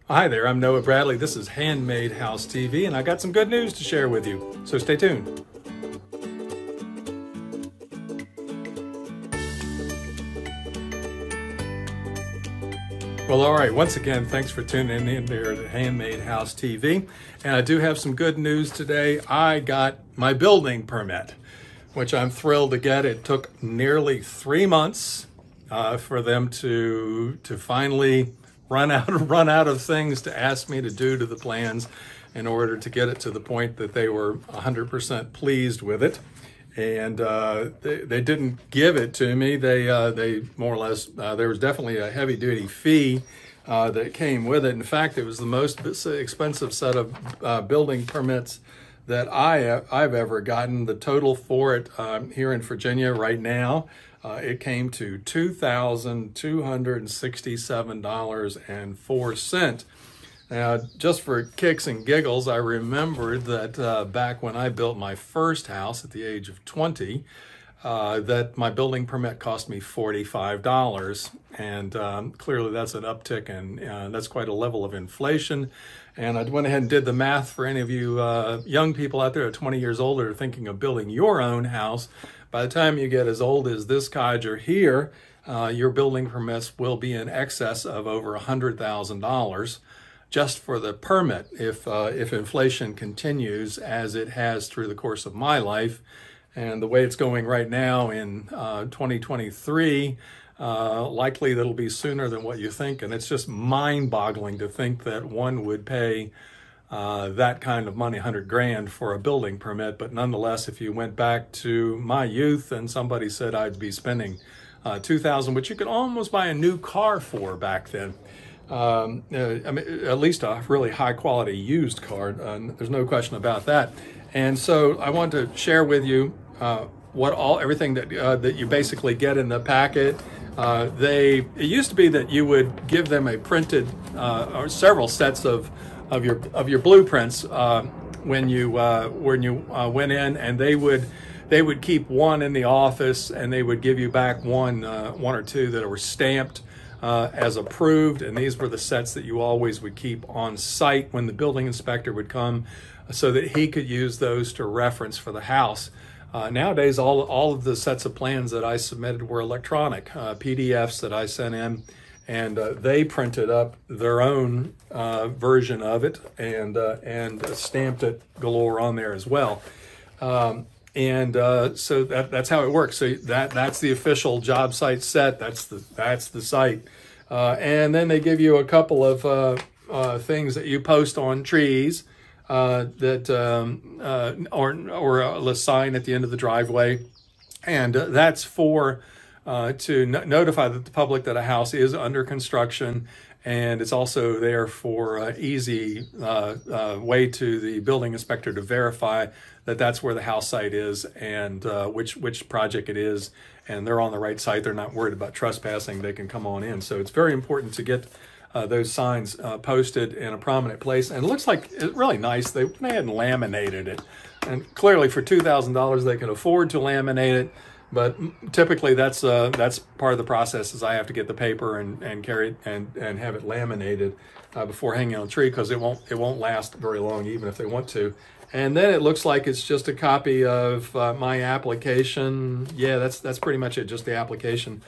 Hi there, I'm Noah Bradley. This is Handmade House TV, and I got some good news to share with you, so stay tuned. Well, all right, once again, thanks for tuning in there to Handmade House TV. And I do have some good news today. I got my building permit, which I'm thrilled to get. It took nearly 3 months for them to finally run out of things to ask me to do to the plans in order to get it to the point that they were 100% pleased with it. And they didn't give it to me. They more or less, there was definitely a heavy duty fee that came with it. In fact, it was the most expensive set of building permits that I've ever gotten. The total for it here in Virginia right now, it came to $2,267.04. Now, just for kicks and giggles, I remembered that back when I built my first house at the age of 20, that my building permit cost me $45. And clearly that's an uptick, and that's quite a level of inflation. And I went ahead and did the math for any of you young people out there at 20 years old that are thinking of building your own house. By the time you get as old as this codger here, your building permits will be in excess of over $100,000. Just for the permit, if inflation continues as it has through the course of my life, and the way it's going right now in 2023, likely that'll be sooner than what you think. And it's just mind-boggling to think that one would pay that kind of money, 100 grand, for a building permit. But nonetheless, if you went back to my youth and somebody said I'd be spending $2,000, which you could almost buy a new car for back then. I mean, at least a really high quality used car. There's no question about that. And so I want to share with you everything that you basically get in the packet. It used to be that you would give them a printed or several sets of your blueprints when you went in, and they would keep one in the office, and they would give you back one or two that were stamped as approved, and these were the sets that you always would keep on site when the building inspector would come, so that he could use those to reference for the house. Nowadays, all of the sets of plans that I submitted were electronic PDFs that I sent in, and they printed up their own version of it and stamped it galore on there as well. So that's how it works. So that's the official job site set. That's the site, and then they give you a couple of things that you post on trees or a sign at the end of the driveway, and that's for to notify the public that a house is under construction. And it's also there for easy way to the building inspector to verify that that's where the house site is and which project it is, and they're on the right site. They're not worried about trespassing. They can come on in. So it's very important to get those signs posted in a prominent place. And it looks like it's really nice. They went ahead and laminated it. And clearly for $2,000 they can afford to laminate it. But typically that's part of the process, is I have to get the paper and carry it and have it laminated before hanging on a tree, because it won't last very long even if they want to. And then it looks like it's just a copy of my application. Yeah, that's pretty much it, just the application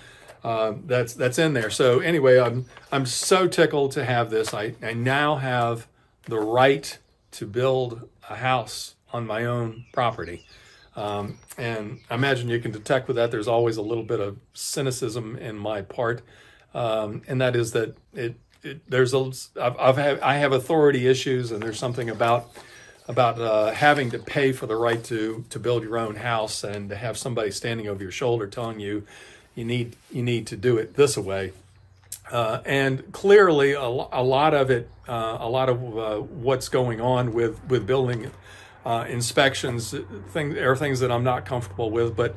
that's in there. So anyway, I'm so tickled to have this. I now have the right to build a house on my own property. And I imagine you can detect with that there's always a little bit of cynicism in my part, and that is that I have authority issues, and there's something about having to pay for the right to build your own house, and to have somebody standing over your shoulder telling you need to do it this way. And clearly a lot of what's going on with building inspections are things that I'm not comfortable with, but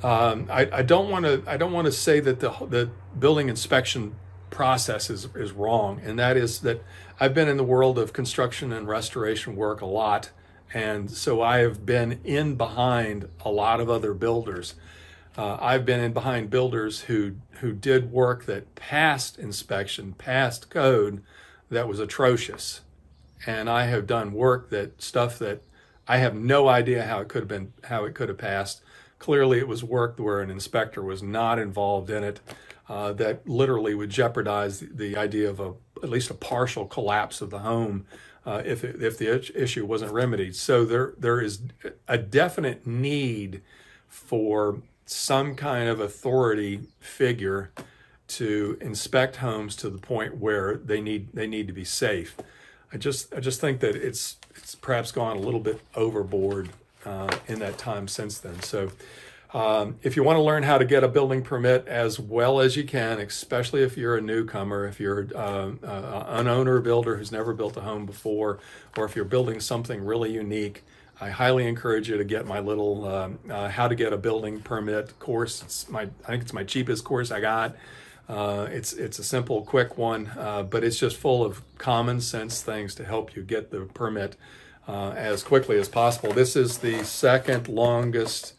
I don't want to say that the building inspection process is wrong, and that is that I've been in the world of construction and restoration work a lot, and so I have been in behind a lot of other builders. I've been in behind builders who did work that passed inspection, passed code, that was atrocious. And I have done work stuff that I have no idea how it could have passed. Clearly, it was work where an inspector was not involved in it, that literally would jeopardize the idea of at least a partial collapse of the home if the issue wasn't remedied. So there is a definite need for some kind of authority figure to inspect homes to the point where they need to be safe. I just think that it's perhaps gone a little bit overboard in that time since then. So if you want to learn how to get a building permit as well as you can, especially if you're a newcomer, if you're an owner or builder who's never built a home before, or if you're building something really unique, I highly encourage you to get my little how to get a building permit course. I think it's my cheapest course I got. It's a simple, quick one, but it's just full of common sense things to help you get the permit as quickly as possible. This is the second longest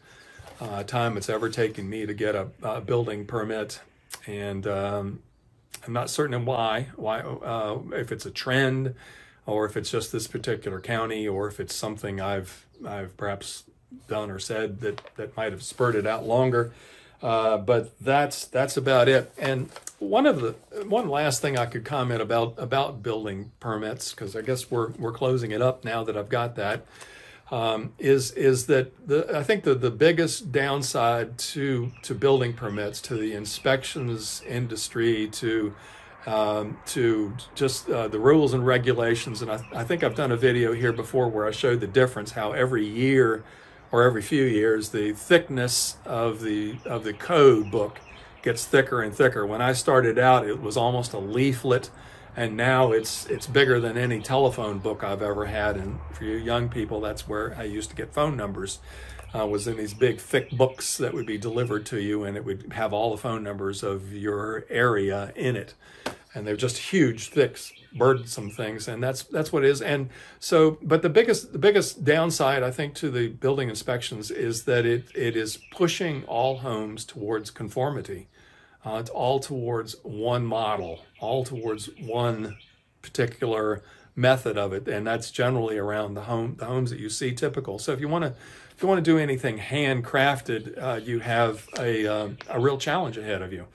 time it's ever taken me to get a building permit, and I'm not certain why, if it's a trend, or if it's just this particular county, or if it's something I've perhaps done or said that might have spurred it out longer. But that's about it. And one last thing I could comment about building permits, because I guess we're closing it up now that I've got that, is that I think the biggest downside to building permits, to the inspections industry, to just the rules and regulations, and I think I've done a video here before where I showed the difference, how every year or every few years the thickness of the code book gets thicker and thicker. When I started out, it was almost a leaflet, and now it's bigger than any telephone book I've ever had. And for you young people, that's where I used to get phone numbers, was in these big thick books that would be delivered to you, and it would have all the phone numbers of your area in it. And they're just huge, thick, burdensome things, and that's what it is. And so, but the biggest downside, I think, to the building inspections is that it is pushing all homes towards conformity. It's all towards one model, all towards one particular method of it, and that's generally around the homes that you see typical. So if you want to do anything handcrafted, you have a real challenge ahead of you.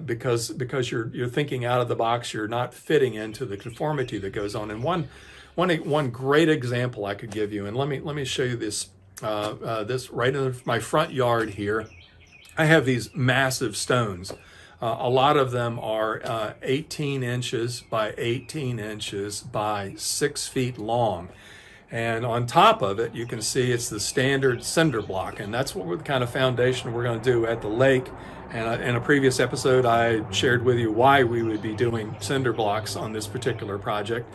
Because you're thinking out of the box, you're not fitting into the conformity that goes on. And one great example I could give you, and let me show you this this right in my front yard here. I have these massive stones. A lot of them are 18 inches by 18 inches by 6 feet long. And on top of it, you can see it's the standard cinder block, and that's what the kind of foundation we're going to do at the lake. And in a previous episode, I shared with you why we would be doing cinder blocks on this particular project.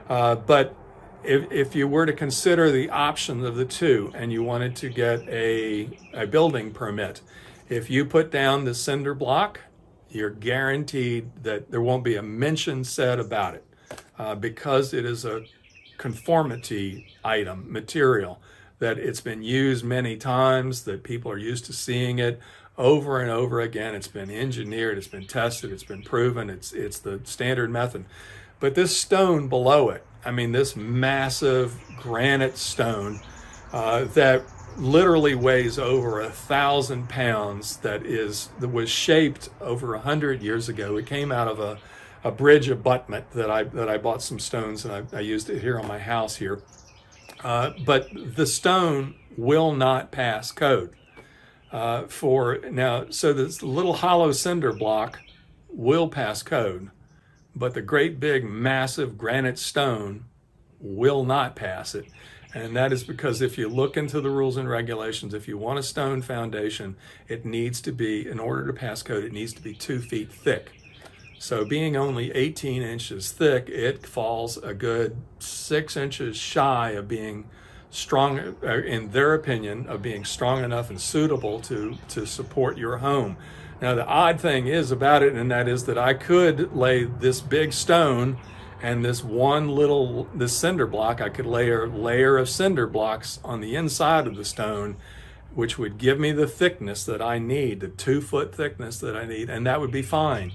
But if you were to consider the option of the two, and you wanted to get a building permit, if you put down the cinder block, you're guaranteed that there won't be a mention said about it, because it is a conformity item, material, that it's been used many times, that people are used to seeing it over and over again. It's been engineered, it's been tested, it's been proven, it's the standard method. But this stone below it, I mean, this massive granite stone that literally weighs over 1,000 pounds, that was shaped over 100 years ago. It came out of a bridge abutment that I bought some stones, and I used it here on my house here. But the stone will not pass code. So this little hollow cinder block will pass code, but the great big massive granite stone will not pass it. And that is because if you look into the rules and regulations, if you want a stone foundation, it needs to be, in order to pass code, it needs to be 2 feet thick. So being only 18 inches thick, it falls a good 6 inches shy of being strong, in their opinion, of being strong enough and suitable to support your home. Now, the odd thing is about it, and that is that I could lay this big stone and this cinder block. I could lay a layer of cinder blocks on the inside of the stone, which would give me the thickness that I need, the 2 foot thickness that I need, and that would be fine,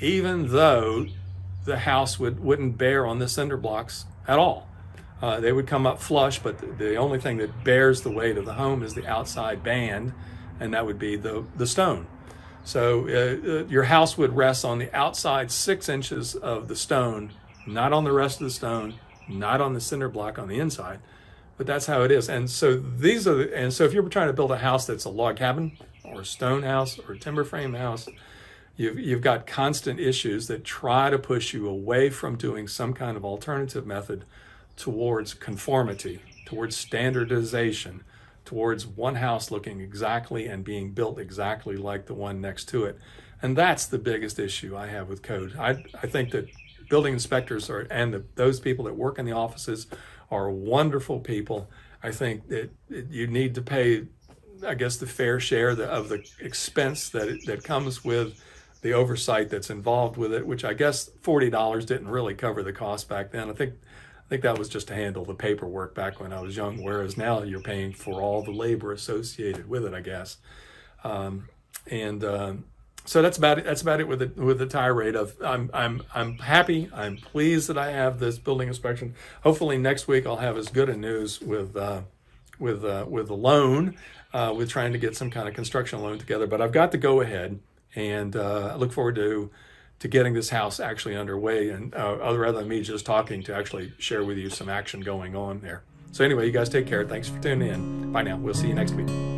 even though the house wouldn't bear on the cinder blocks at all. They would come up flush, but the only thing that bears the weight of the home is the outside band, and that would be the stone. So your house would rest on the outside 6 inches of the stone, not on the rest of the stone, not on the cinder block on the inside. But that's how it is. And so so if you're trying to build a house that's a log cabin or a stone house or a timber frame house, you've got constant issues that try to push you away from doing some kind of alternative method towards conformity, towards standardization, towards one house looking exactly and being built exactly like the one next to it. And that's the biggest issue I have with code. I think that building inspectors those people that work in the offices are wonderful people. I think that you need to pay, I guess, the fair share of the expense that comes with the oversight that's involved with it, which I guess $40 didn't really cover the cost back then. I think that was just to handle the paperwork back when I was young, whereas now you're paying for all the labor associated with it, I guess. So that's about it. That's about it with the tirade of I'm happy. I'm pleased that I have this building inspection. Hopefully next week I'll have as good a news with the loan, with trying to get some kind of construction loan together. But I've got to go ahead, and I look forward to getting this house actually underway, and rather than me just talking, to actually share with you some action going on there. So anyway, you guys take care. Thanks for tuning in. Bye now. We'll see you next week.